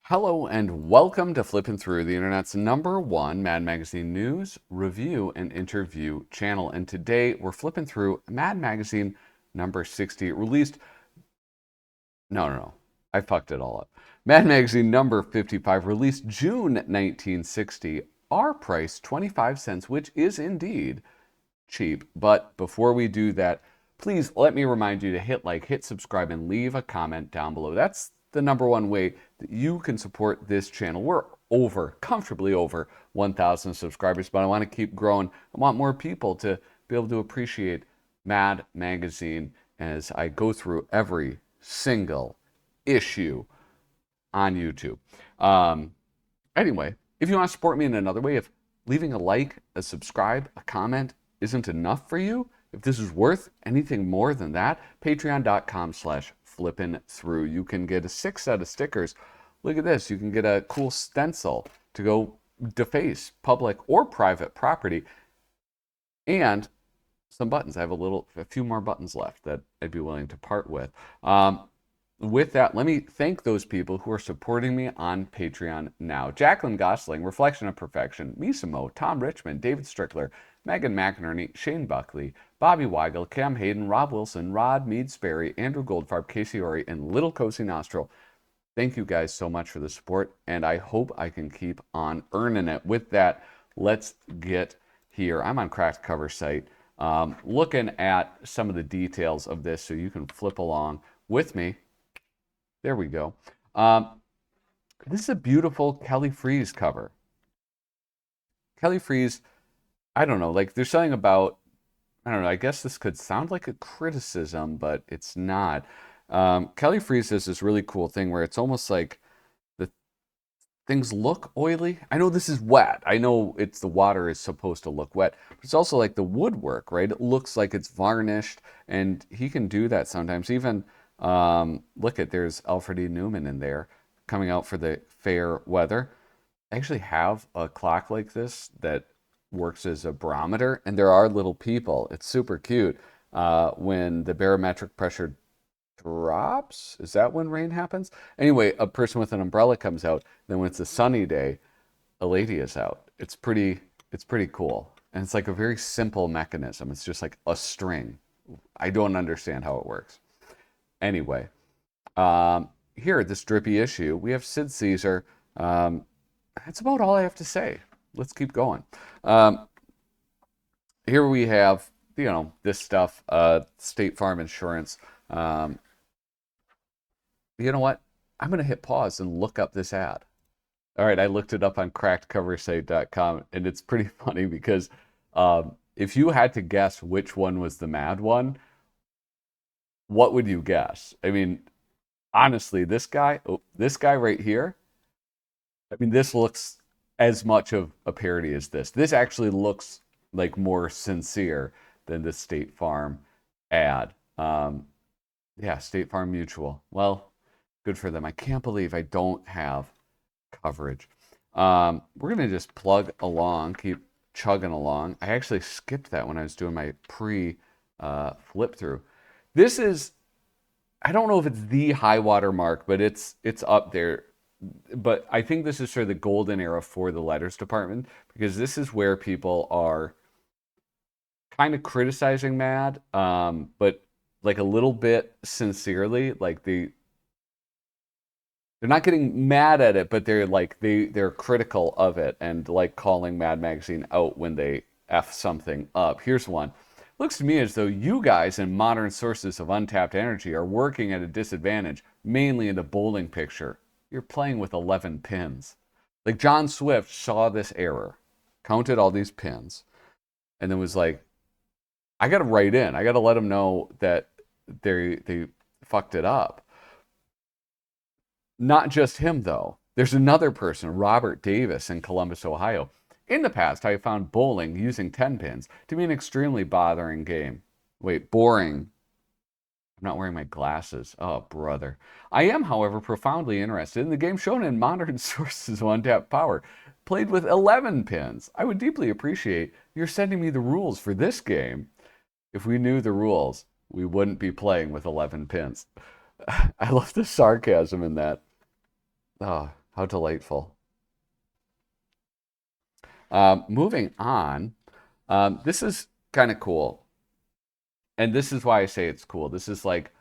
Hello and welcome to Flippin Through, the internet's #1 Mad Magazine news, review, and interview channel. And today we're flipping through Mad Magazine number 60, released... No. I fucked it all up. Mad Magazine number 55, released June 1960. Our price, 25 cents, which is indeed cheap. But before we do that, please let me remind you to hit like, hit subscribe, and leave a comment down below. That's the #1 way that you can support this channel. We're comfortably over 1,000 subscribers, but I want to keep growing. I want more people to be able to appreciate Mad Magazine as I go through every single issue on YouTube. Anyway, if you want to support me in another way, if leaving a like, a subscribe, a comment isn't enough for you, if this is worth anything more than that, patreon.com/flippinthrough. You can get a 6 set of stickers. Look at this. You can get a cool stencil to go deface public or private property, and some buttons. I have a few more buttons left that I'd be willing to part with. With that, let me thank those people who are supporting me on Patreon now. Jacqueline Gosling, Reflection of Perfection, Misamo, Tom Richmond, David Strickler, Megan McInerney, Shane Buckley, Bobby Weigel, Cam Hayden, Rob Wilson, Rod Mead Sperry, Andrew Goldfarb, Casey Ori, and Little Cozy Nostril. Thank you guys so much for the support, and I hope I can keep on earning it. With that, let's get here. I'm on Cracked Cover site, looking at some of the details of this so you can flip along with me. There we go. This is a beautiful Kelly Freas cover. Kelly Freas, I don't know, like there's something about, I don't know, I guess this could sound like a criticism, but it's not. Kelly Freas does this really cool thing where it's almost like the things look oily. I know this is wet. I know the water is supposed to look wet, but it's also like the woodwork, right? It looks like it's varnished, and he can do that sometimes. Even look at, there's Alfred E. Neuman in there coming out for the fair weather. I actually have a clock like this that works as a barometer, and there are little people. It's super cute. When the barometric pressure drops, is that when rain happens? Anyway, a person with an umbrella comes out. Then when it's a sunny day, a lady is out. It's pretty cool. And it's like a very simple mechanism. It's just like a string. I don't understand how it works. Anyway, here, this drippy issue, we have Sid Caesar. That's about all I have to say. Let's keep going. Here we have, this stuff, State Farm Insurance. You know what? I'm going to hit pause and look up this ad. All right, I looked it up on crackedcoversite.com, and it's pretty funny because if you had to guess which one was the Mad one, what would you guess? I mean, honestly, this guy right here, I mean, this looks as much of a parody as this. This actually looks like more sincere than the State Farm ad. Yeah, State Farm Mutual. Well, good for them. I can't believe I don't have coverage. We're going to just plug along, keep chugging along. I actually skipped that when I was doing my flip through. This is, I don't know if it's the high water mark, but it's up there. But I think this is sort of the golden era for the letters department, because this is where people are kind of criticizing Mad, but like a little bit sincerely. Like they're not getting mad at it, but they're critical of it and like calling Mad Magazine out when they F something up. Here's one. Looks to me as though you guys in modern sources of untapped energy are working at a disadvantage, mainly in the bowling picture. You're playing with 11 pins. Like John Swift saw this error, counted all these pins, and then was like, I got to write in. I got to let them know that they fucked it up. Not just him, though. There's another person, Robert Davis in Columbus, Ohio. In the past, I have found bowling using 10 pins to be an extremely boring game. Wait, boring. I'm not wearing my glasses. Oh, brother. I am, however, profoundly interested in the game shown in modern sources of untapped power, played with 11 pins. I would deeply appreciate your sending me the rules for this game. If we knew the rules, we wouldn't be playing with 11 pins. I love the sarcasm in that. Oh, how delightful. Moving on, this is kind of cool. And this is why I say it's cool. This is like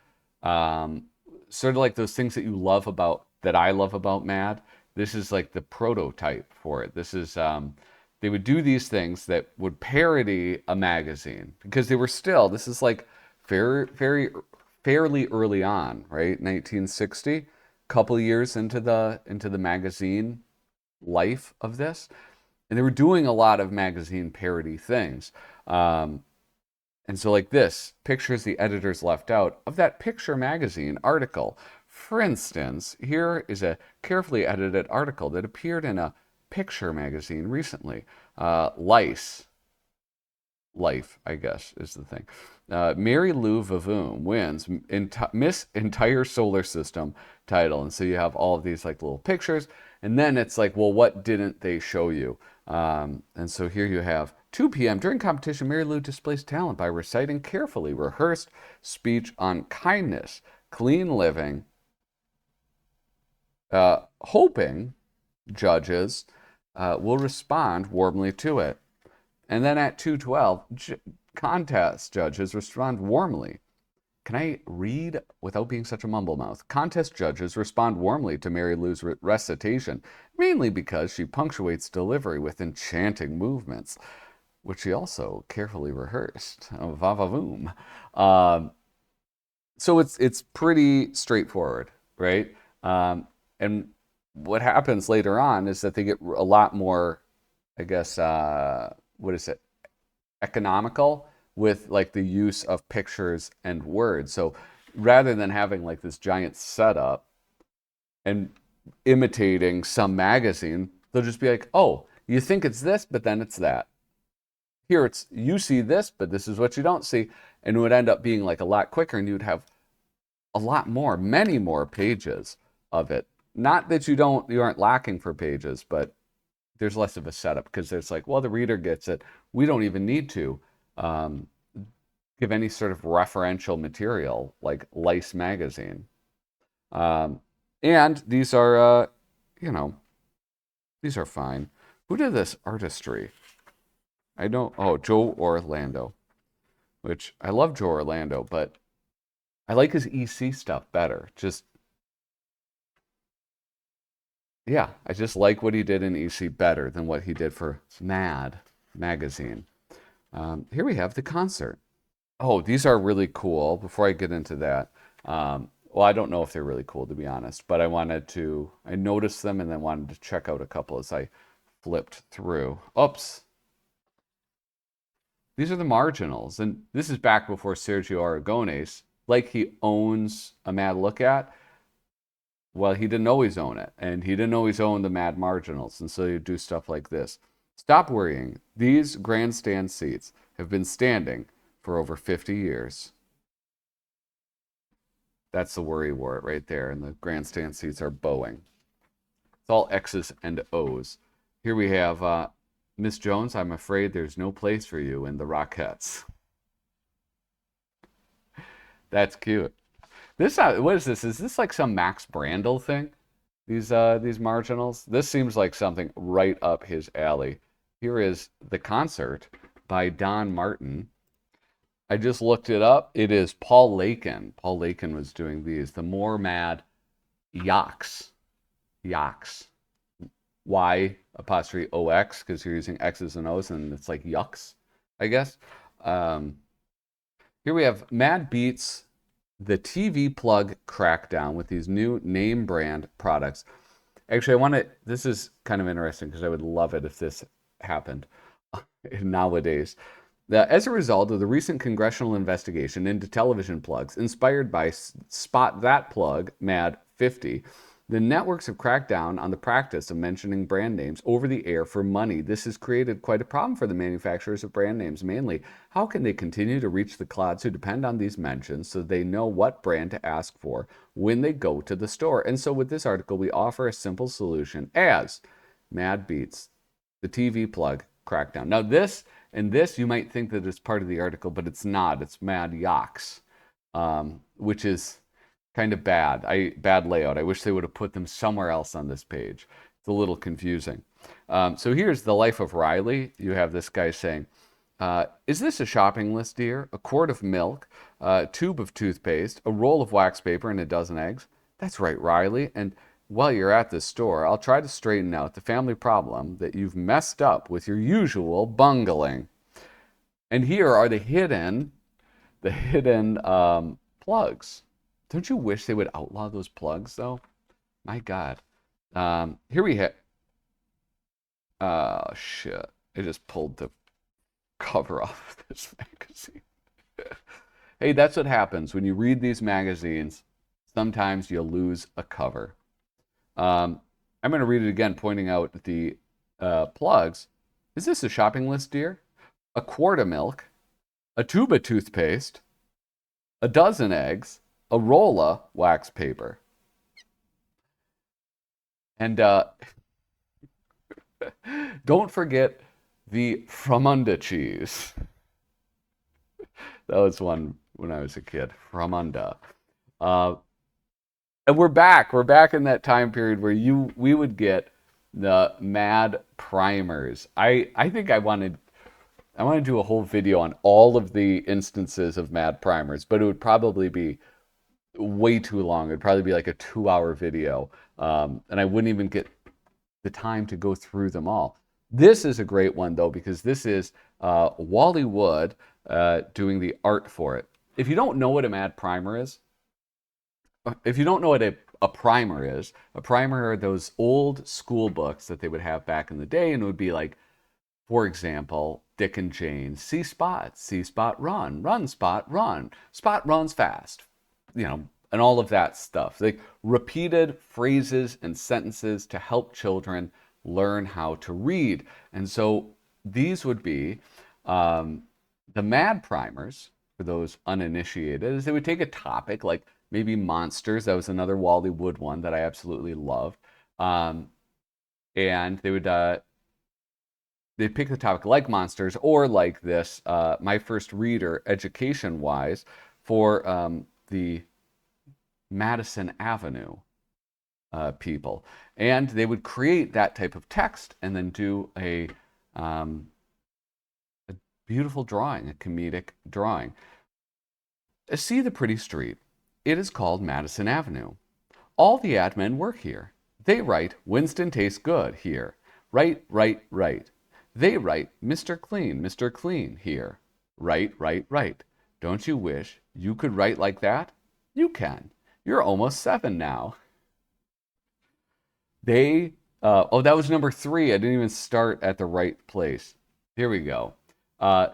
um, sort of like those things that you love about, that I love about Mad. This is like the prototype for it. This is, they would do these things that would parody a magazine because they were still, this is like fairly early on, right? 1960, couple years into the magazine life of this. And they were doing a lot of magazine parody things. And so, like this, pictures the editors left out of that Picture magazine article. For instance, here is a carefully edited article that appeared in a Picture magazine recently. Life, I guess, is the thing. Mary Lou Vavoom wins Miss Entire Solar System title. And so you have all of these like little pictures. And then it's like, well, what didn't they show you? And so here you have 2 p.m. During competition, Mary Lou displays talent by reciting carefully rehearsed speech on kindness, clean living, hoping judges will respond warmly to it. And then at 2:12, contest judges respond warmly. Can I read without being such a mumble mouth? Contest judges respond warmly to Mary Lou's recitation, mainly because she punctuates delivery with enchanting movements, which she also carefully rehearsed. Oh, va va voom. So it's pretty straightforward, right? And what happens later on is that they get a lot more, I guess, what is it, economical with like the use of pictures and words. So rather than having like this giant setup and imitating some magazine, they'll just be like, oh, you think it's this, but then it's that. Here it's, you see this, but this is what you don't see. And it would end up being like a lot quicker, and you'd have a lot more, many more pages of it. Not that you aren't lacking for pages, but there's less of a setup because it's like, well, the reader gets it. We don't even need to um, give any sort of referential material like Lice magazine. Um, and these are, you know, these are fine. Who did this artistry? I don't. Oh, Joe Orlando, which I love Joe Orlando, but I like his EC stuff better. Just yeah, I just like what he did in EC better than what he did for Mad magazine. Here we have the concert. Oh, these are really cool. Before I get into that, well, I don't know if they're really cool to be honest, but I noticed them and then wanted to check out a couple as I flipped through. Oops. These are the marginals. And this is back before Sergio Aragones, like he owns a Mad Look At. Well, he didn't always own it, and he didn't always own the Mad Marginals, and so you do stuff like this. Stop worrying. These grandstand seats have been standing for over 50 years. That's the worry wart right there, and the grandstand seats are bowing. It's all X's and O's. Here we have Miss Jones. I'm afraid there's no place for you in the Rockettes. That's cute. This what is this? Is this like some Max Brandel thing? These marginals. This seems like something right up his alley. Here is the concert by Don Martin. I just looked it up. It is Paul Lakin. Paul Lakin was doing these. The More Mad Yaks. Yaks. Y apostrophe OX because you're using X's and O's and it's like yucks, I guess. Um, Here we have Mad Beats the TV plug crackdown with these new name brand products. Actually, this is kind of interesting because I would love it if this happened nowadays. As a result of the recent congressional investigation into television plugs, inspired by Spot That Plug, Mad 50, the networks have cracked down on the practice of mentioning brand names over the air for money. This has created quite a problem for the manufacturers of brand names. Mainly, how can they continue to reach the clods who depend on these mentions so they know what brand to ask for when they go to the store? And so with this article, we offer a simple solution as Mad Beats, the TV plug crackdown. Now this, you might think that it's part of the article, but it's not. It's Mad Yaks, which is kind of bad. Bad layout. I wish they would have put them somewhere else on this page. It's a little confusing. So here's the life of Riley. You have this guy saying, is this a shopping list, dear? A quart of milk, a tube of toothpaste, a roll of wax paper, and a dozen eggs? That's right, Riley. And while you're at the store, I'll try to straighten out the family problem that you've messed up with your usual bungling. And here are the hidden plugs. Don't you wish they would outlaw those plugs, though? My God. Here we have. Oh, shit. I just pulled the cover off of this magazine. Hey, that's what happens when you read these magazines. Sometimes you'll lose a cover. I'm going to read it again, pointing out the plugs. Is this a shopping list, dear? A quart of milk, a tube of toothpaste, a dozen eggs, a roll of wax paper. And don't forget the Fromunda cheese. That was one when I was a kid. Fromunda. And we're back. We're back in that time period where we would get the MAD primers. I think I want to do a whole video on all of the instances of MAD primers, but it would probably be way too long. It'd probably be like a 2-hour video, and I wouldn't even get the time to go through them all. This is a great one, though, because this is Wally Wood doing the art for it. If you don't know what a MAD primer is, if you don't know what a primer is, a primer are those old school books that they would have back in the day, and it would be like, for example, Dick and Jane, see Spot run, run Spot, run, Spot runs fast, and all of that stuff. Like repeated phrases and sentences to help children learn how to read. And so these would be the MAD primers for those uninitiated. Is they would take a topic like maybe monsters. That was another Wally Wood one that I absolutely loved. And they would they'd pick the topic like monsters or like this, my first reader, education-wise, for the Madison Avenue people. And they would create that type of text and then do a beautiful drawing, a comedic drawing. See the pretty street. It is called Madison Avenue. All the ad men work here. They write, Winston tastes good here. Write. They write, Mr. Clean here. Write. Don't you wish you could write like that? You can. You're almost 7 now. That was number 3. I didn't even start at the right place. Here we go.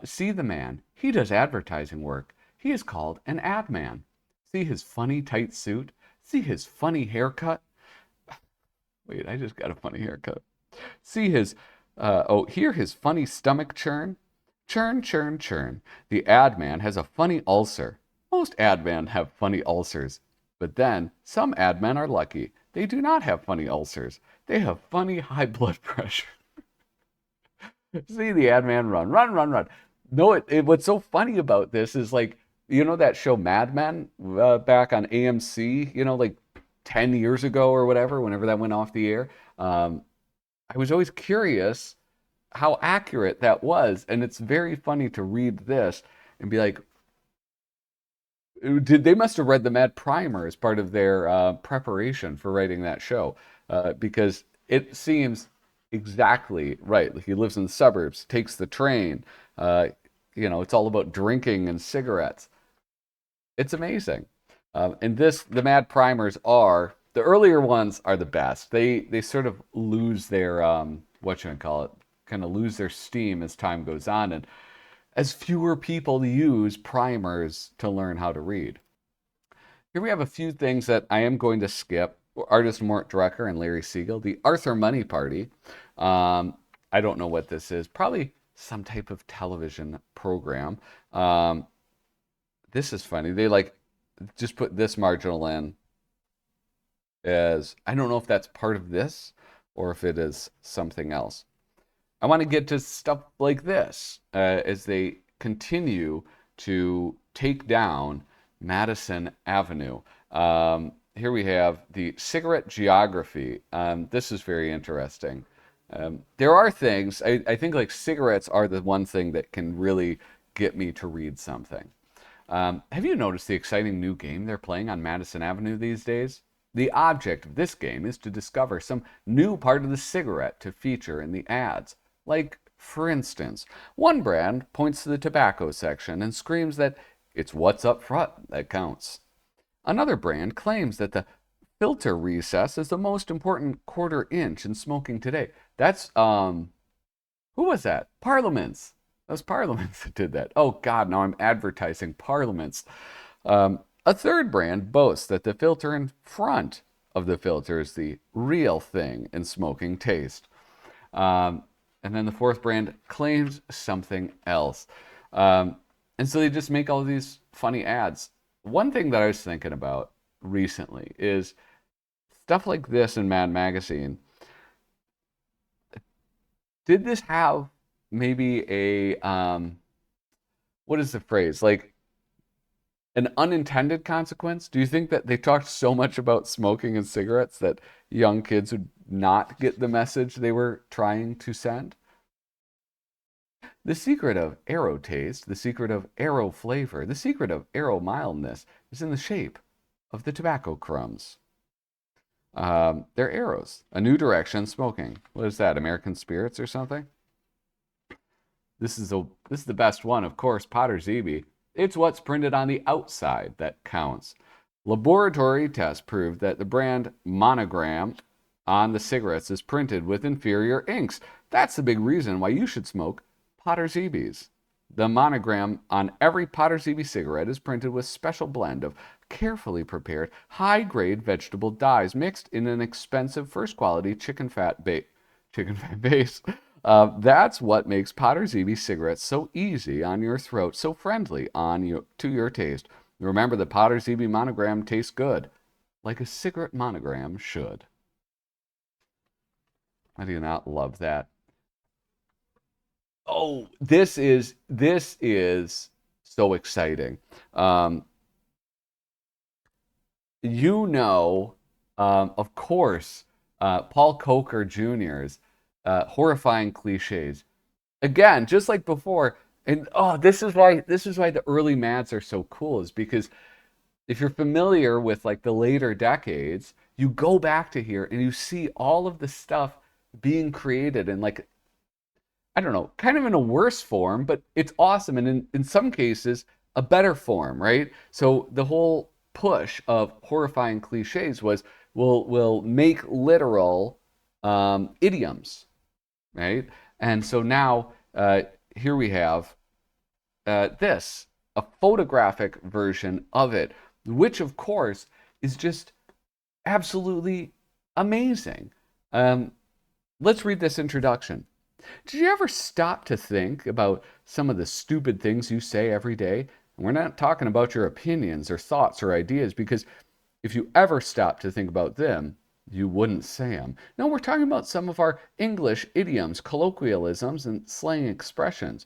See the man. He does advertising work. He is called an ad man. See his funny tight suit. See his funny haircut. Wait, I just got a funny haircut. See his, hear his funny stomach churn. Churn. The ad man has a funny ulcer. Most ad men have funny ulcers. But then, some ad men are lucky. They do not have funny ulcers. They have funny high blood pressure. See the ad man run. No, what's so funny about this is like, that show Mad Men back on AMC, like 10 years ago or whatever, whenever that went off the air. I was always curious how accurate that was. And it's very funny to read this and be like, they must have read the MAD primer as part of their preparation for writing that show, because it seems exactly right. Like he lives in the suburbs, takes the train. It's all about drinking and cigarettes. It's amazing. And the MAD primers the earlier ones are the best. They sort of lose their, kind of lose their steam as time goes on. And as fewer people use primers to learn how to read. Here we have a few things that I am going to skip. Artist Mort Drucker and Larry Siegel. The Arthur Money Party. I don't know what this is. Probably some type of television program. This is funny. They just put this marginal in as, I don't know if that's part of this or if it is something else. I want to get to stuff like this as they continue to take down Madison Avenue. Here we have the cigarette geography. This is very interesting. There are things, I think like cigarettes are the one thing that can really get me to read something. Have you noticed the exciting new game they're playing on Madison Avenue these days? The object of this game is to discover some new part of the cigarette to feature in the ads. Like, for instance, one brand points to the tobacco section and screams that it's what's up front that counts. Another brand claims that the filter recess is the most important quarter inch in smoking today. That's, who was that? Parliaments. That was Parliaments that did that. Oh, God, now I'm advertising Parliaments. A third brand boasts that the filter in front of the filter is the real thing in smoking taste. And then the fourth brand claims something else. And so they just make all these funny ads. One thing that I was thinking about recently is stuff like this in Mad Magazine. Did this have maybe a, what is the phrase? Like an unintended consequence? Do you think that they talked so much about smoking and cigarettes that young kids would not get the message they were trying to send? The secret of arrow taste, the secret of arrow flavor, the secret of arrow mildness is in the shape of the tobacco crumbs. They're arrows. A new direction smoking. What is that, American Spirits or something? This is the best one, of course, Potter's Eby. It's what's printed on the outside that counts. Laboratory tests proved that the brand monogram on the cigarettes is printed with inferior inks. That's the big reason why you should smoke Potter's Ebys. The monogram on every Potter's Eby cigarette is printed with special blend of carefully prepared, high-grade vegetable dyes mixed in an expensive first-quality chicken fat base. That's what makes Potter's Eby cigarettes so easy on your throat, so friendly to your taste. Remember, the Potter's Eby monogram tastes good, like a cigarette monogram should. I do not love that. Oh, this is so exciting. Of course, Paul Coker Jr.'s horrifying cliches. Again, just like before, and this is why the early Mads are so cool, is because if you're familiar with like the later decades, you go back to here and you see all of the stuff being created and like, I don't know, kind of in a worse form, but it's awesome. And in some cases, a better form, right? So the whole push of horrifying cliches was we'll make literal idioms, right? And so now here we have this, a photographic version of it, which of course is just absolutely amazing. Let's read this introduction. Did you ever stop to think about some of the stupid things you say every day? And we're not talking about your opinions or thoughts or ideas, because if you ever stop to think about them, you wouldn't say them. No, we're talking about some of our English idioms, colloquialisms, and slang expressions.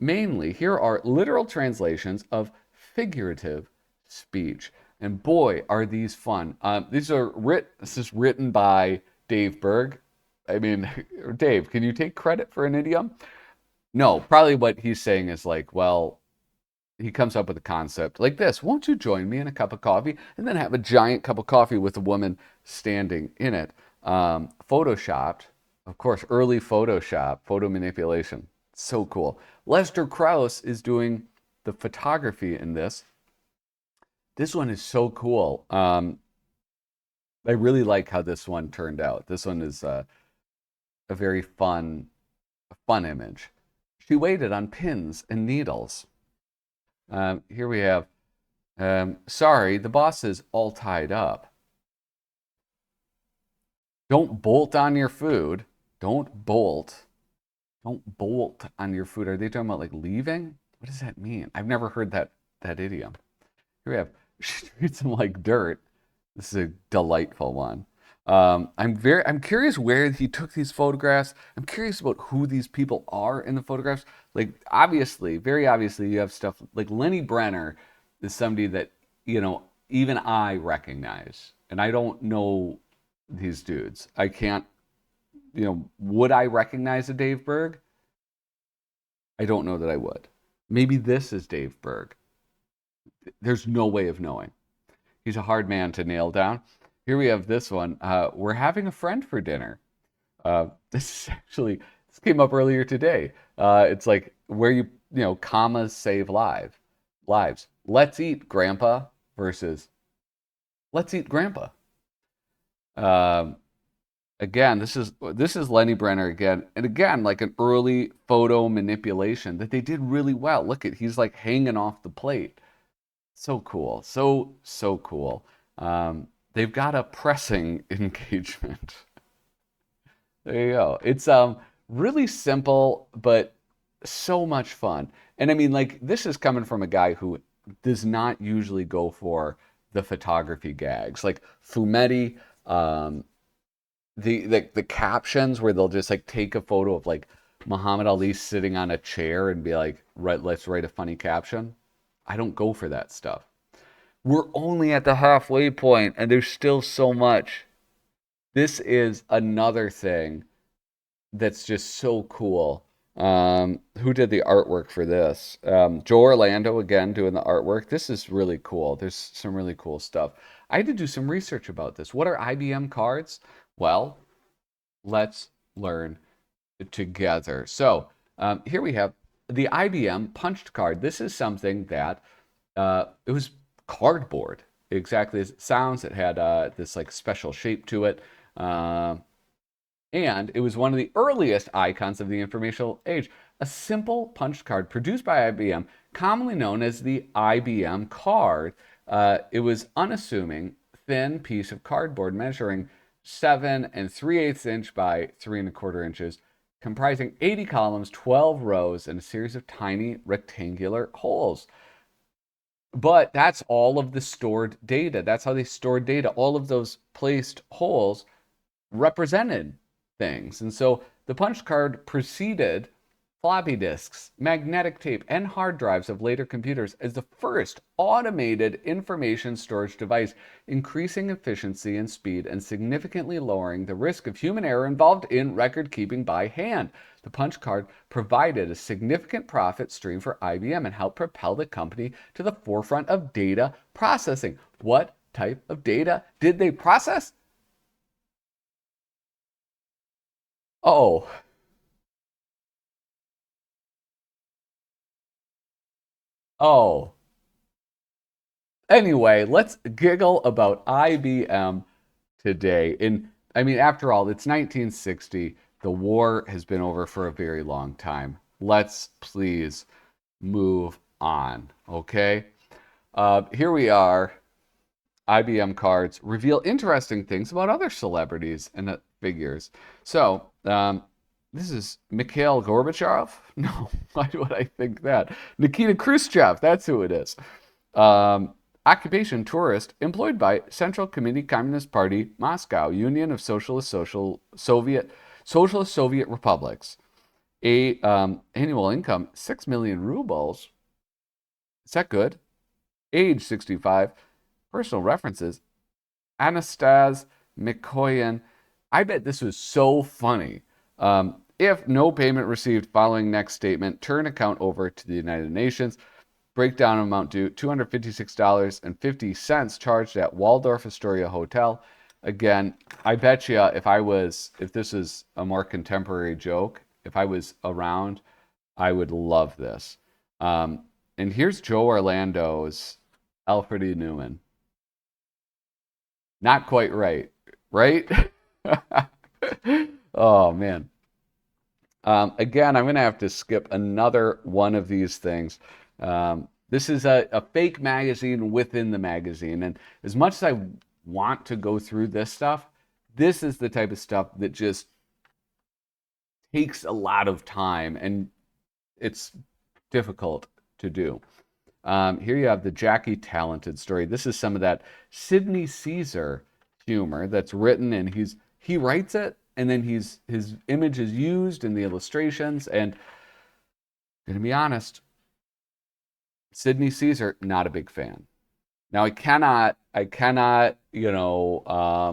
Mainly, here are literal translations of figurative speech. And boy, are these fun. This is written by Dave Berg. I mean, Dave, can you take credit for an idiom? No, probably what he's saying is like, well, he comes up with a concept like this. Won't you join me in a cup of coffee? And then have a giant cup of coffee with a woman standing in it. Photoshopped, of course, early Photoshop, photo manipulation. So cool. Lester Krauss is doing the photography in this. This one is so cool. I really like how this one turned out. This one is a very fun image. She waited on pins and needles. Here we have, sorry, the boss is all tied up. Don't bolt on your food. Don't bolt. Don't bolt on your food. Are they talking about like leaving? What does that mean? I've never heard that idiom. Here we have, she treats him like dirt. This is a delightful one. I'm curious where he took these photographs. I'm curious about who these people are in the photographs. Like, obviously, very obviously, you have stuff like Lenny Brenner is somebody that even I recognize, and I don't know these dudes. I can't, would I recognize a Dave Berg? I don't know that I would. Maybe this is Dave Berg. There's no way of knowing. He's a hard man to nail down. Here we have this one. We're having a friend for dinner. This came up earlier today. It's like where commas save lives. Let's eat, Grandpa versus let's eat, Grandpa. Again, this is Lenny Brenner again, and again, like an early photo manipulation that they did really well. Look at, he's like hanging off the plate. So cool, so cool. They've got a pressing engagement. There you go. It's really simple, but so much fun. And I mean, like, this is coming from a guy who does not usually go for the photography gags. Like Fumetti, the captions where they'll just like take a photo of like Muhammad Ali sitting on a chair and be like, right, let's write a funny caption. I don't go for that stuff. We're only at the halfway point and there's still so much. This is another thing that's just so cool. Who did the artwork for this? Joe Orlando, again, doing the artwork. This is really cool. There's some really cool stuff. I had to do some research about this. What are IBM cards? Well, let's learn together. So here we have the IBM punched card. This is something that it was cardboard, exactly as it sounds. It had this like special shape to it. And it was one of the earliest icons of the informational age. A simple punched card produced by IBM, commonly known as the IBM card. It was unassuming, thin piece of cardboard measuring 7 3/8 inch by 3 1/4 inches, comprising 80 columns, 12 rows, and a series of tiny rectangular holes. But that's all of the stored data. That's how they stored data. All of those placed holes represented things. And so the punch card preceded floppy disks, magnetic tape, and hard drives of later computers as the first automated information storage device, increasing efficiency and speed and significantly lowering the risk of human error involved in record keeping by hand. The punch card provided a significant profit stream for IBM and helped propel the company to the forefront of data processing. What type of data did they process? Oh, oh. Anyway, let's giggle about IBM today. I mean, after all, it's 1960. The war has been over for a very long time. Let's please move on, okay? Here we are. IBM cards reveal interesting things about other celebrities and figures. So, this is Mikhail Gorbachev? No, why would I think that? Nikita Khrushchev, that's who it is. Occupation tourist employed by Central Committee Communist Party, Moscow, Union of Soviet Republics. Annual income 6 million rubles. Is that good? Age 65. Personal references. Anastas Mikoyan. I bet this was so funny. If no payment received following next statement, turn account over to the United Nations. Breakdown amount due $256.50 charged at Waldorf Astoria Hotel. Again, I bet you if this is a more contemporary joke, if I was around, I would love this. And here's Joe Orlando's Alfred E. Neuman. Not quite right, right? Oh, man. Again, I'm going to have to skip another one of these things. This is a fake magazine within the magazine. And as much as I want to go through this stuff, this is the type of stuff that just takes a lot of time and it's difficult to do. Here you have the Jackie Talented story. This is some of that Sidney Caesar humor that's written, and he writes it, and then his image is used in the illustrations. And I'm gonna be honest, Sidney Caesar, not a big fan. Now I cannot,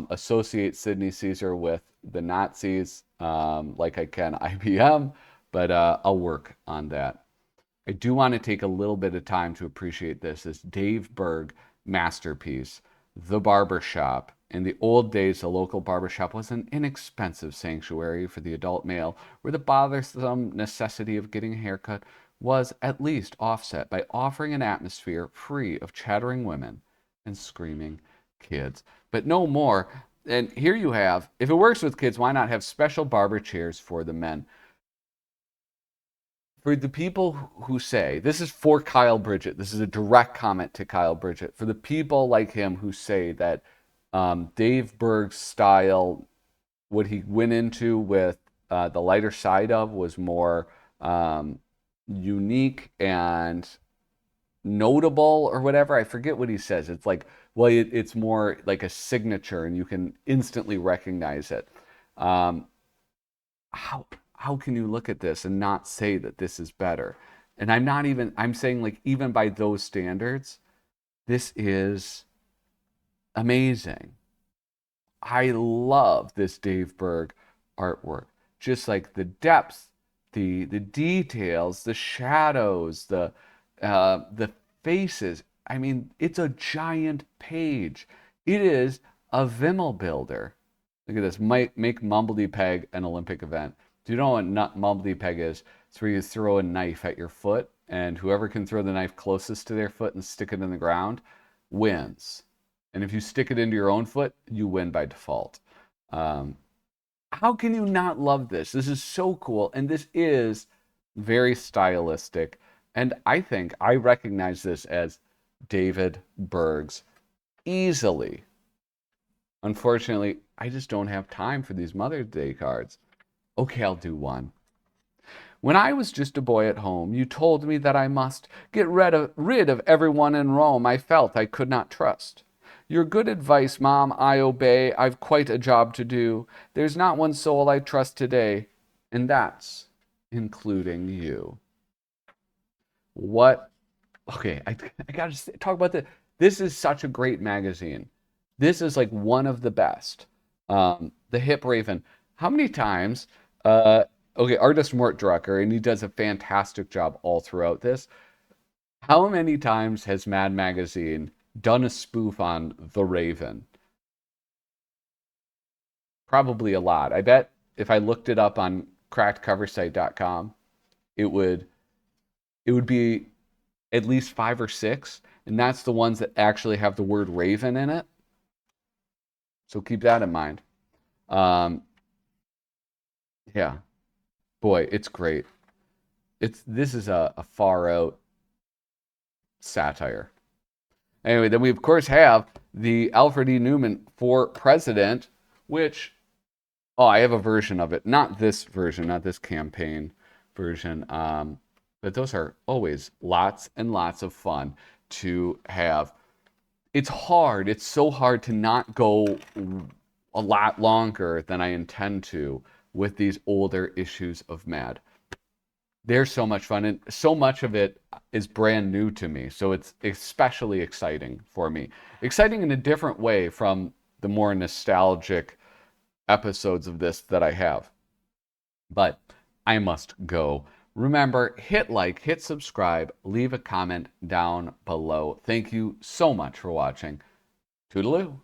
associate Sidney Caesar with the Nazis like I can IBM, but I'll work on that. I do want to take a little bit of time to appreciate this Dave Berg masterpiece, The Barber Shop. In the old days, the local barber shop was an inexpensive sanctuary for the adult male, where the bothersome necessity of getting a haircut was at least offset by offering an atmosphere free of chattering women and screaming kids. But no more. And here you have, if it works with kids, why not have special barber chairs for the men? For the people who say, this is for Kyle Bridget, this is a direct comment to Kyle Bridget. For the people like him who say that Dave Berg's style, what he went into with the lighter side of, was more unique and notable or whatever. I forget what he says. It's like, well, it's more like a signature and you can instantly recognize it. How can you look at this and not say that this is better? And I'm saying, like, even by those standards, this is amazing. I love this Dave Berg artwork. Just like the depth, the details, the shadows, the faces. I mean, it's a giant page. It is a Vimmel builder. Look at this. Make Mumbledy Peg an Olympic event. Do you know what Mumbledy Peg is? It's where you throw a knife at your foot, and whoever can throw the knife closest to their foot and stick it in the ground wins. And if you stick it into your own foot, you win by default. How can you not love this? This is so cool, and this is very stylistic. And I think I recognize this as David Berg's easily. Unfortunately, I just don't have time for these Mother's Day cards. Okay, I'll do one. When I was just a boy at home, you told me that I must get rid of everyone in Rome I felt I could not trust. Your good advice, Mom, I obey. I've quite a job to do. There's not one soul I trust today, and that's including you. What? Okay, I got to talk about this. This is such a great magazine. This is like one of the best. The Hip Raven. How many times? Okay, artist Mort Drucker, and he does a fantastic job all throughout this. How many times has Mad Magazine done a spoof on The Raven? Probably a lot. I bet if I looked it up on crackedcoversite.com, it would be at least 5 or 6, and that's the ones that actually have the word Raven in it. So keep that in mind. Yeah, boy, it's great. This is a far out satire. Anyway, then we of course have the Alfred E. Neuman for President, which, I have a version of it, not this version, not this campaign version. But those are always lots and lots of fun to have. It's hard. It's so hard to not go a lot longer than I intend to with these older issues of MAD. They're so much fun, and so much of it is brand new to me. So it's especially exciting for me. Exciting in a different way from the more nostalgic episodes of this that I have. But I must go. Remember, hit like, hit subscribe, leave a comment down below. Thank you so much for watching. Toodaloo.